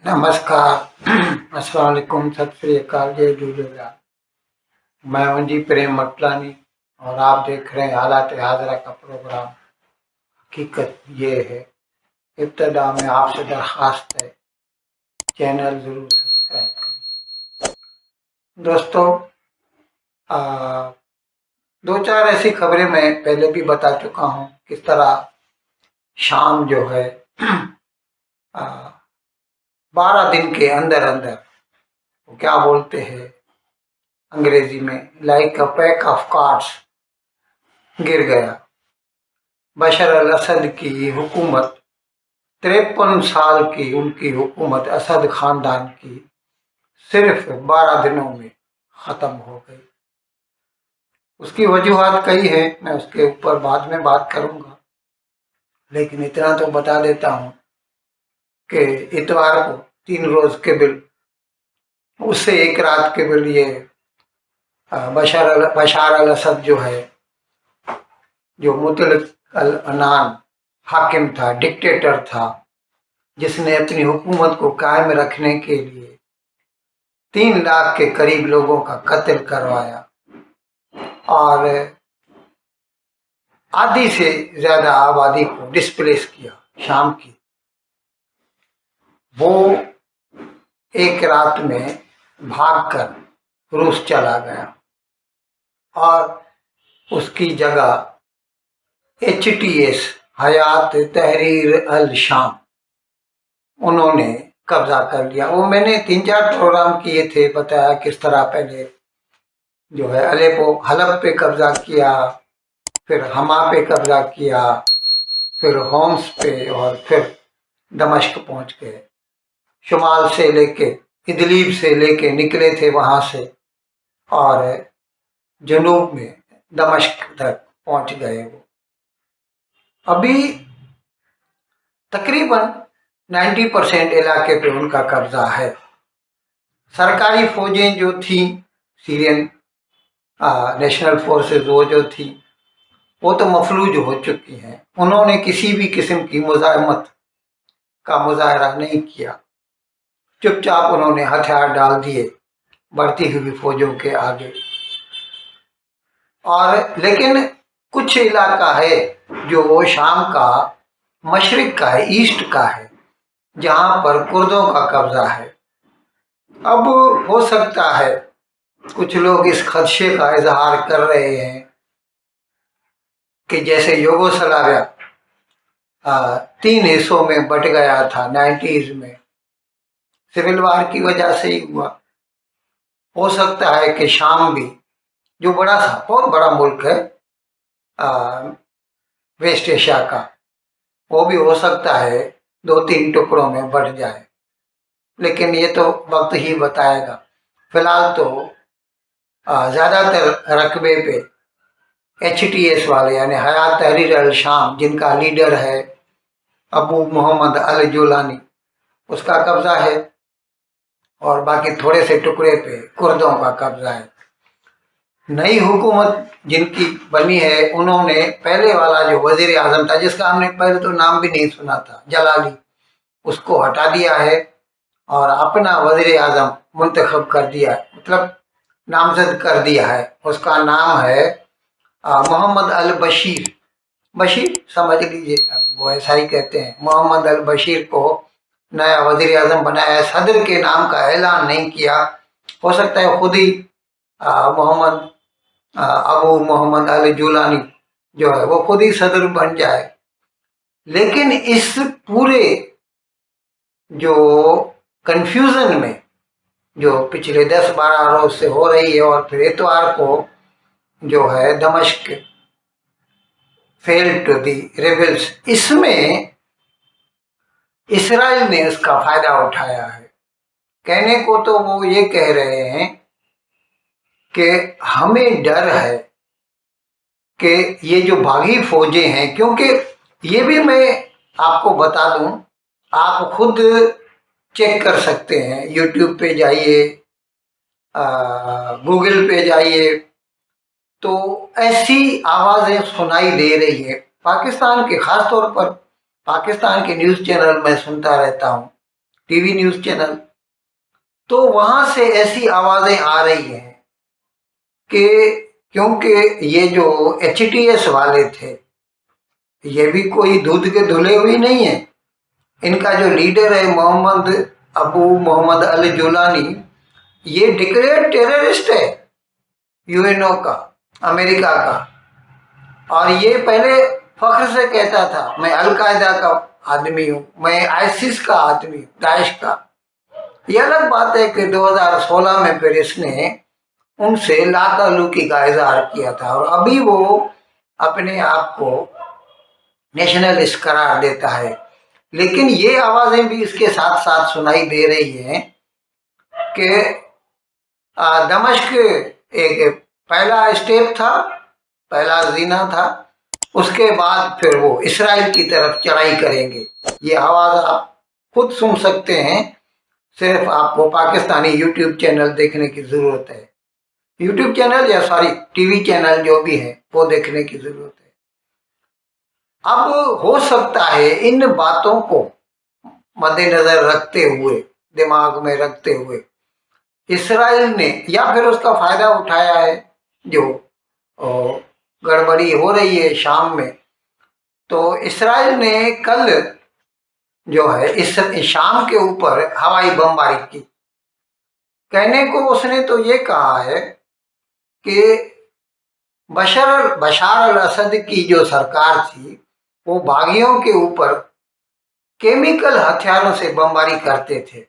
नमस्कार। अस्सलाम वालेकुम, सत श्री अकाल, जय झूलेलाल। मैं हूं जी प्रेम मटलानी और आप देख रहे हैं हालात हाजरा का प्रोग्राम। हकीकत ये है, इब्तदा में आपसे दरख्वास्त है, चैनल जरूर सब्सक्राइब करें। दोस्तों, आ, दो चार ऐसी खबरें मैं पहले भी बता चुका हूं, किस तरह शाम जो है 12 दिन के अंदर अंदर, वो क्या बोलते हैं अंग्रेजी में, like a pack of cards गिर गया। बशर अल असद की हुकूमत, 53 साल की उनकी हुकूमत असद खानदान की, सिर्फ 12 दिनों में ख़त्म हो गई। उसकी वजूहात कई है, मैं उसके ऊपर बाद में बात करूंगा, लेकिन इतना तो बता देता हूं कि इतवार को 3 रोज के बिल, उससे एक रात के बिल, ये बशार अल असद जो है, जो मुतलक अल अनान हाकिम था, डिक्टेटर था, जिसने अपनी हुकूमत को कायम रखने के लिए 3 लाख के करीब लोगों का कत्ल करवाया और आधी से ज्यादा आबादी को डिस्प्लेस किया शाम की, वो एक रात में भागकर रूस चला गया और उसकी जगह HTS हयात तहरीर अल शाम उन्होंने कब्जा कर लिया। वो मैंने 3-4 प्रोग्राम किए थे, बताया किस तरह पहले जो है अलेपो हलब पे कब्जा किया, फिर हमा पे कब्जा किया, फिर होम्स पे, और फिर दमश्क पहुंच गए। शुमाल से लेके इदलीब से लेके निकले थे वहां से, और जनूब में दमश्क तक पहुंच गए। वो अभी तकरीबन 90% इलाके पे उनका कब्जा है। सरकारी फौजें जो थी, सीरियन नेशनल फोर्सेस, वो जो थी, वो तो मफलूज हो चुकी हैं। उन्होंने किसी भी किस्म की मुजाहमत का मुजाहरा नहीं किया, चुपचाप उन्होंने हथियार डाल दिए बढ़ती हुई फौजों के आगे। और लेकिन कुछ इलाका है जो वो शाम का मशरिक का है, ईस्ट का है, जहां पर कुर्दों का कब्जा है। अब हो सकता है कुछ लोग इस खदशे का इजहार कर रहे हैं कि जैसे यूगोस्लाविया 3 हिस्सों में बट गया था 90s में, सिविल वार की वजह से ही हुआ। हो सकता है कि शाम भी, जो बड़ा सा बहुत बड़ा मुल्क है वेस्ट एशिया का, वो भी हो सकता है 2-3 टुकड़ों में बट जाए, लेकिन ये तो वक्त ही बताएगा। फिलहाल तो ज़्यादातर रकबे पे HTS वाले, यानी हयात तहरीर अल शाम, जिनका लीडर है अबू मोहम्मद अल जुलानी, उसका कब्जा है, और बाकी थोड़े से टुकड़े पे कुर्दों का कब्जा है। नई हुकूमत जिनकी बनी है, उन्होंने पहले वाला जो वजीर आजम था, जिसका हमने पहले तो नाम भी नहीं सुना था, जलाली, उसको हटा दिया है और अपना वजीर आजम मुंतखब कर दिया है, मतलब नामजद कर दिया है। उसका नाम है मोहम्मद अल बशीर। बशीर समझ लीजिए, वो ऐसा ही कहते हैं। मोहम्मद अल बशीर को नया वजीर आजम बनाया है। सदर के नाम का ऐलान नहीं किया। हो सकता है खुद ही मोहम्मद अबू मोहम्मद अल जुलानी जो है वो खुद ही सदर बन जाए। लेकिन इस पूरे जो कंफ्यूजन में, जो पिछले 10-12 रोज से हो रही है, और फिर इतवार को जो है दमश्क फेल टू दी रेबल्स, इसमें इसराइल ने इसका फायदा उठाया है। कहने को तो वो ये कह रहे हैं कि हमें डर है कि ये जो बागी फौजें हैं, क्योंकि ये भी मैं आपको बता दूं, आप खुद चेक कर सकते हैं, यूट्यूब पे जाइए, गूगल पे जाइए, तो ऐसी आवाजें सुनाई दे रही है। पाकिस्तान के, खास तौर पर पाकिस्तान के न्यूज़ चैनल मैं सुनता रहता हूँ, टीवी न्यूज़ चैनल, तो वहाँ से ऐसी आवाज़ें आ रही हैं कि क्योंकि ये जो HTS वाले थे, ये भी कोई दूध के धुले हुई नहीं है। इनका जो लीडर है अबू मोहम्मद अल जुलानी, ये डिक्लेयर्ड टेररिस्ट है यूएनओ का, अमेरिका का। और ये पहले फख्र से कहता था मैं अलकायदा का आदमी हूँ, मैं आईसिस का आदमी हूँ, दाइश का। ये अलग बात है कि 2016 में फिर इसने उनसे लातालुकी का इजहार किया था और अभी वो अपने आप को नेशनलिस्ट करार देता है। लेकिन ये आवाज़ें भी इसके साथ साथ सुनाई दे रही हैं कि दमिश्क एक पहला स्टेप था, पहला जीना था, उसके बाद फिर वो इसराइल की तरफ चढ़ाई करेंगे। ये आवाज़ आप खुद सुन सकते हैं, सिर्फ आपको पाकिस्तानी यूट्यूब चैनल देखने की ज़रूरत है। यूट्यूब चैनल या सॉरी टीवी चैनल जो भी है वो देखने की ज़रूरत है। अब हो सकता है इन बातों को मद्देनज़र रखते हुए, दिमाग में रखते हुए, इसराइल ने या फिर उसका फ़ायदा उठाया है जो गड़बड़ी हो रही है शाम में। तो इसराइल ने कल जो है इस शाम के ऊपर हवाई बमबारी की। कहने को उसने तो ये कहा है कि बशार अल असद की जो सरकार थी वो बागियों के ऊपर केमिकल हथियारों से बमबारी करते थे।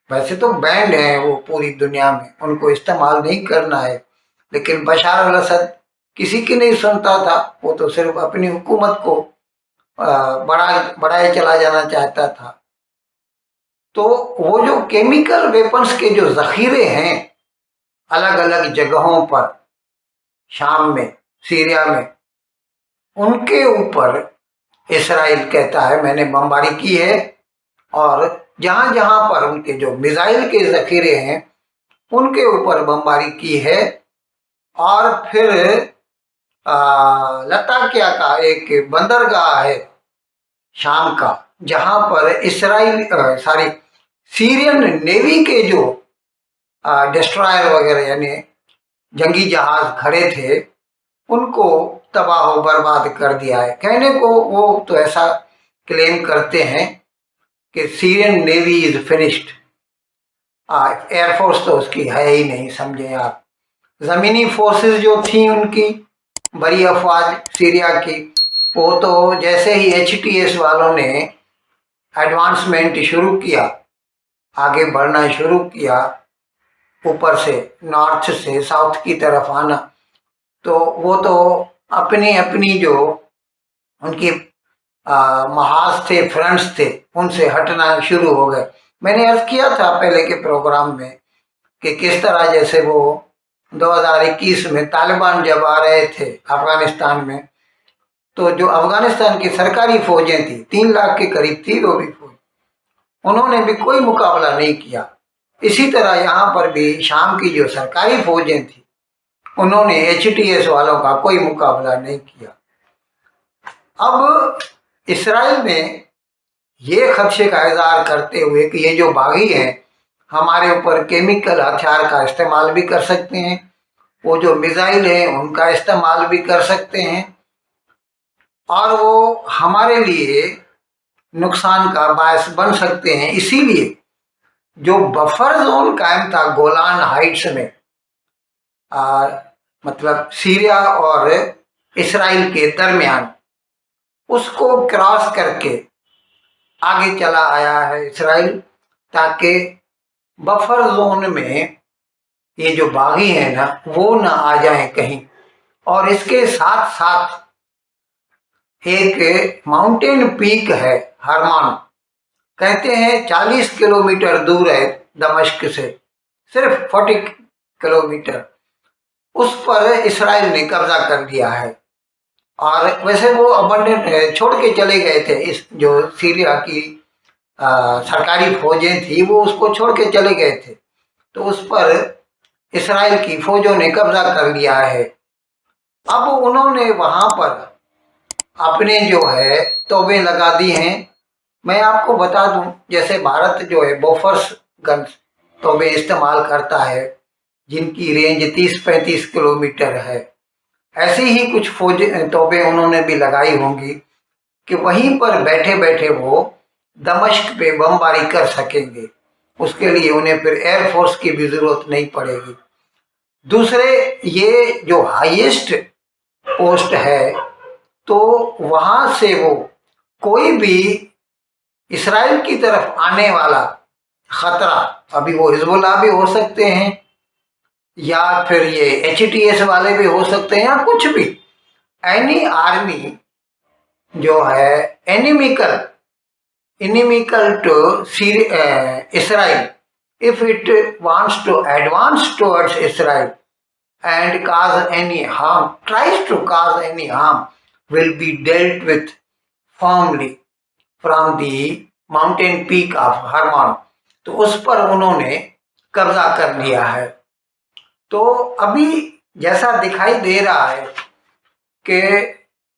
वैसे तो बैंड है वो पूरी दुनिया में, उनको इस्तेमाल नहीं करना है, लेकिन बशार अल असद किसी की नहीं सुनता था। वो तो सिर्फ अपनी हुकूमत को बढ़ाए चला जाना चाहता था। तो वो जो केमिकल वेपन्स के जो ज़ख़ीरे हैं अलग अलग जगहों पर, शाम में, सीरिया में, उनके ऊपर इसराइल कहता है मैंने बमबारी की है और जहाँ जहाँ पर उनके जो मिसाइल के ज़ख़ीरे हैं उनके ऊपर बमबारी की है। और फिर लताकिया का एक बंदरगाह है शाम का, जहाँ पर सीरियन नेवी के जो डिस्ट्रॉयर वगैरह यानी जंगी जहाज खड़े थे उनको तबाह बर्बाद कर दिया है। कहने को वो तो ऐसा क्लेम करते हैं कि Syrian navy is finished, air force तो उसकी है ही नहीं, समझे आप। ज़मीनी फोर्सेस जो थी उनकी बड़ी अफवाज सीरिया की, वो तो जैसे ही HTS वालों ने एडवांसमेंट शुरू किया, आगे बढ़ना शुरू किया, ऊपर से नॉर्थ से साउथ की तरफ आना, तो वो तो अपनी अपनी जो उनकी महाज थे, फ्रंट्स थे, उनसे हटना शुरू हो गए। मैंने अर्ज किया था पहले के प्रोग्राम में कि किस तरह जैसे वो 2021 में तालिबान जब आ रहे थे अफगानिस्तान में, तो जो अफगानिस्तान की सरकारी फौजें थी 3 लाख के करीब थी वो भी फौज, उन्होंने भी कोई मुकाबला नहीं किया। इसी तरह यहाँ पर भी शाम की जो सरकारी फौजें थी उन्होंने HTS वालों का कोई मुकाबला नहीं किया। अब इसराइल ने ये खदशे का इज़हार करते हुए कि ये जो बागी हैं हमारे ऊपर केमिकल हथियार का इस्तेमाल भी कर सकते हैं, वो जो मिसाइल हैं उनका इस्तेमाल भी कर सकते हैं और वो हमारे लिए नुकसान का बायस बन सकते हैं। इसीलिए जो बफर जोन कायम था गोलान हाइट्स में, मतलब सीरिया और इसराइल के दरमियान, उसको क्रॉस करके आगे चला आया है इसराइल, ताकि बफर जोन में ये जो बागी हैं ना वो ना आ जाएं कहीं। और इसके साथ साथ एक माउंटेन पीक है हरमान, कहते हैं 40 किलोमीटर दूर है दमिश्क से, सिर्फ 40 किलोमीटर, उस पर इसराइल ने कब्जा कर लिया है। और वैसे वो अबंडेंट छोड़ के चले गए थे, इस जो सीरिया की सरकारी फौजें थी वो उसको छोड़ के चले गए थे, तो उस पर इसराइल की फौजों ने कब्जा कर लिया है। अब उन्होंने वहाँ पर अपने जो है तोबें लगा दी हैं, मैं आपको बता दूं, जैसे भारत जो है बोफर्स गन्स तोबे इस्तेमाल करता है जिनकी रेंज 30-35 किलोमीटर है। ऐसे ही कुछ फौज तोबे उन्होंने भी लगाई होंगी कि वहीं पर बैठे बैठे वो दमिश्क पे बमबारी कर सकेंगे। उसके लिए उन्हें फिर एयरफोर्स की भी जरूरत नहीं पड़ेगी। दूसरे, ये जो हाईएस्ट पोस्ट है, तो वहां से वो कोई भी इसराइल की तरफ आने वाला खतरा, अभी वो हिजबुल्लाह भी हो सकते हैं या फिर ये HTS वाले भी हो सकते हैं या कुछ भी, एनी आर्मी जो है inimical to Israel, if it wants to advance towards Israel and cause any harm, tries to cause any harm, will be dealt with firmly from the mountain peak of Hermon। तो उस पर उन्होंने कब्जा कर लिया है। तो अभी जैसा दिखाई दे रहा है कि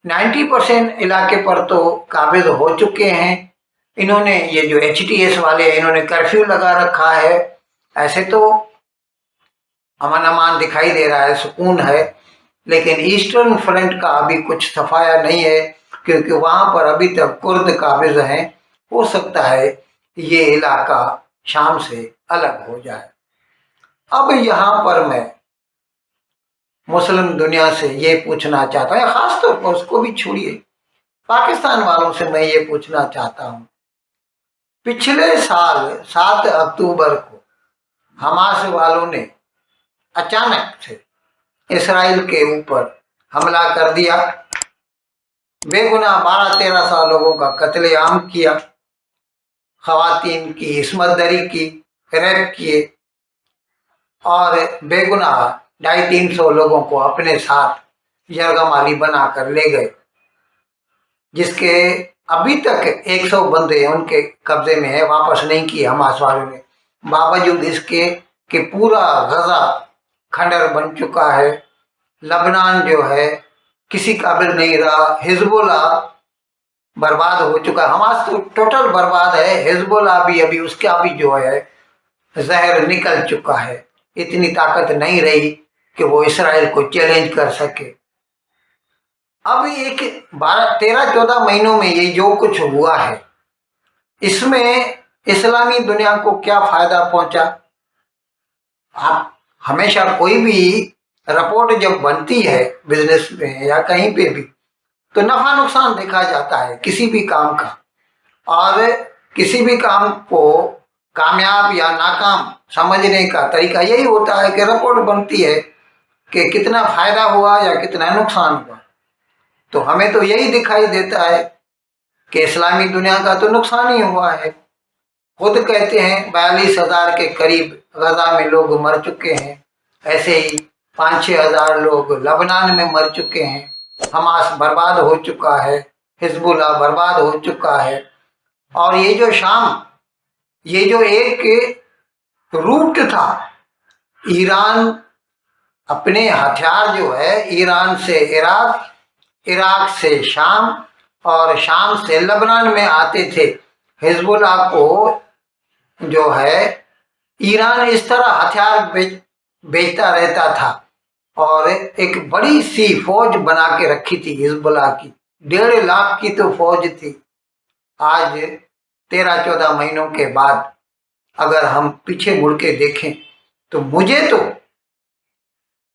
90% इलाके पर तो काबिज हो चुके हैं। इन्होंने, ये जो HTS वाले हैं, इन्होंने कर्फ्यू लगा रखा है। ऐसे तो अमन अमान दिखाई दे रहा है, सुकून है, लेकिन ईस्टर्न फ्रंट का अभी कुछ सफाया नहीं है, क्योंकि वहां पर अभी तक कुर्द काबिज हैं। हो सकता है ये इलाका शाम से अलग हो जाए। अब यहाँ पर मैं मुस्लिम दुनिया से ये पूछना चाहता हूँ, खासतौर पर उसको भी छोड़िए, पाकिस्तान वालों से मैं ये पूछना चाहता हूँ, पिछले साल 7 अक्टूबर को हमास वालों ने अचानक से इसराइल के ऊपर हमला कर दिया, बेगुनाह 12-13 साल लोगों का कत्लेआम किया, खवातीन की इस्मत दरी की, रेप किए और बेगुनाह 250-300 लोगों को अपने साथ यरगमाली बनाकर ले गए, जिसके अभी तक 100 बंदे उनके कब्जे में है, वापस नहीं किए हमास वालों ने। बावजूद इसके कि पूरा गजा खंडर बन चुका है, लबनान जो है किसी काबिल नहीं रहा, हिजबुल्लाह बर्बाद हो चुका है, हमास तो टोटल बर्बाद है, हिजबुल्लाह भी अभी उसका भी जो है जहर निकल चुका है, इतनी ताकत नहीं रही कि वो इसराइल को चैलेंज कर सके। अब एक 12-13-14 महीनों में ये जो कुछ हुआ है, इसमें इस्लामी दुनिया को क्या फायदा पहुंचा? आप हमेशा कोई भी रिपोर्ट जब बनती है बिजनेस में या कहीं पे भी, तो नफा नुकसान देखा जाता है किसी भी काम का, और किसी भी काम को कामयाब या नाकाम समझने का तरीका यही होता है कि रिपोर्ट बनती है कि कितना फायदा हुआ या कितना नुकसान हुआ। तो हमें तो यही दिखाई देता है कि इस्लामी दुनिया का तो नुकसान ही हुआ है। खुद कहते हैं 42,000 के करीब गजा में लोग मर चुके हैं, ऐसे ही 5-6 हजार लोग लबनान में मर चुके हैं, हमास बर्बाद हो चुका है, हिजबुल्लाह बर्बाद हो चुका है। और ये जो शाम, ये जो एक रूट था, ईरान अपने हथियार जो है ईरान से इराक, इराक से शाम और शाम से लबनान में आते थे। हिजबुल्लाह को जो है ईरान इस तरह हथियार बेचता रहता था और एक बड़ी सी फौज बना के रखी थी हिजबुल्लाह की, 1.5 लाख की तो फौज थी। आज 13-14 महीनों के बाद अगर हम पीछे मुड़ के देखें तो मुझे तो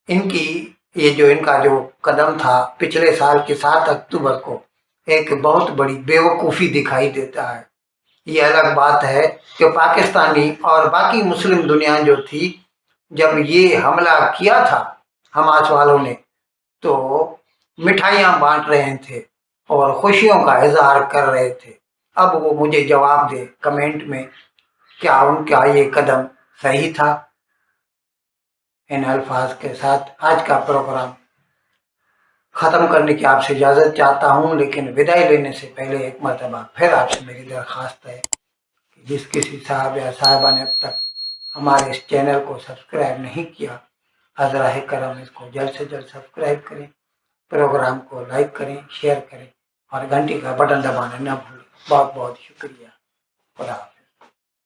इनकी ये जो इनका जो कदम था पिछले साल के 7 अक्टूबर को, एक बहुत बड़ी बेवकूफ़ी दिखाई देता है। ये अलग बात है कि पाकिस्तानी और बाकी मुस्लिम दुनिया जो थी, जब ये हमला किया था हमास वालों ने, तो मिठाइयाँ बांट रहे थे और खुशियों का इजहार कर रहे थे। अब वो मुझे जवाब दे कमेंट में, क्या उनका ये कदम सही था? इन अल्फाज के साथ आज का प्रोग्राम ख़त्म करने की आपसे इजाज़त चाहता हूँ, लेकिन विदाई लेने से पहले एक मरतबा फिर आपसे मेरी दरख्वास्त है कि जिस किसी साहब या साहिबा ने अब तक हमारे इस चैनल को सब्सक्राइब नहीं किया, हज़राए करम इसको जल्द से जल्द सब्सक्राइब करें, प्रोग्राम को लाइक करें, शेयर करें। اور گھنٹی کا بٹن دبانا نہ بھولیں. بہت بہت شکریہ. خدا حافظ.